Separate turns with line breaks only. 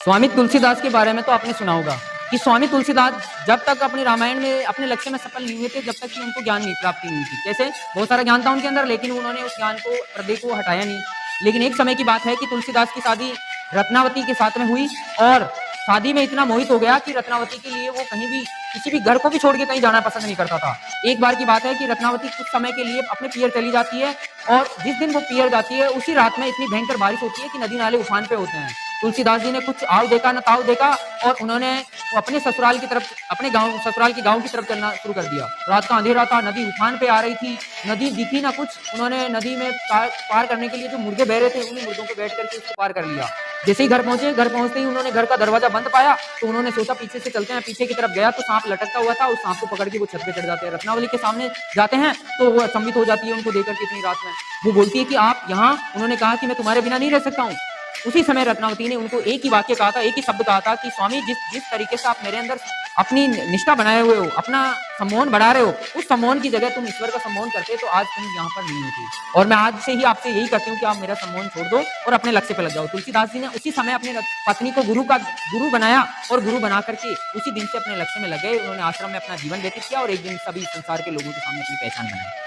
स्वामी तुलसीदास के बारे में तो आपने सुना होगा कि स्वामी तुलसीदास जब तक अपने रामायण में अपने लक्ष्य में सफल नहीं हुए थे, जब तक कि उनको ज्ञान नहीं प्राप्ति नहीं थी। कैसे? बहुत सारा ज्ञान था उनके अंदर, लेकिन उन्होंने उस ज्ञान को, पर्दे को हटाया नहीं। लेकिन एक समय की बात है कि तुलसीदास की शादी रत्नावती के साथ में हुई और शादी में इतना मोहित हो गया कि रत्नावती के लिए वो कहीं भी, किसी भी घर को भी छोड़ के कहीं जाना पसंद नहीं करता था। एक बार की बात है कि रत्नावती कुछ समय के लिए अपने पियर चली जाती है और जिस दिन वो पियर जाती है उसी रात में इतनी भयंकर बारिश होती है कि नदी नाले उफान पे होते हैं। तुलसीदास जी ने कुछ आव देखा न ताव देखा और उन्होंने अपने ससुराल की तरफ, अपने गांव, ससुराल के गांव की तरफ चलना शुरू कर दिया। रात का अंधेरा था, नदी उफान पे आ रही थी, नदी दिखी ना कुछ। उन्होंने नदी में पार करने के लिए जो मुर्गे बह रहे थे, उन्हीं मुर्गों पे बैठ करके उसको पार कर लिया। जैसे ही घर पहुंचे, घर पहुंचते ही उन्होंने घर का दरवाजा बंद पाया तो उन्होंने सोचा पीछे से चलते हैं। पीछे की तरफ गया तो सांप लटकता हुआ था, उस सांप को पकड़ के वो छत पे चढ़ जाते हैं। रत्नावली के सामने जाते हैं तो वो अचंभित हो जाती है उनको देख करके इतनी रात में। वो बोलती है कि आप यहाँ, उन्होंने कहा कि मैं तुम्हारे बिना नहीं रह सकता हूँ। उसी समय रत्नावती ने उनको एक ही वाक्य कहा था, एक ही शब्द कहा था कि स्वामी, जिस जिस तरीके से आप मेरे अंदर अपनी निष्ठा बनाए हुए हो, अपना सम्मोहन बढ़ा रहे हो, उस सम्मोहन की जगह तुम ईश्वर का सम्मोहन करते तो आज तुम यहाँ पर नहीं होती। और मैं आज से ही आपसे यही कहती हूँ कि आप मेरा सम्मोहन छोड़ दो और अपने लक्ष्य पे लग जाओ। तुलसीदास जी ने उसी समय अपनी पत्नी को गुरु बनाया और गुरु बना करके उसी दिन से अपने लक्ष्य में लग गए। उन्होंने आश्रम में अपना जीवन व्यतीत किया और एक दिन सभी संसार के लोगों के सामने अपनी पहचान बनाई।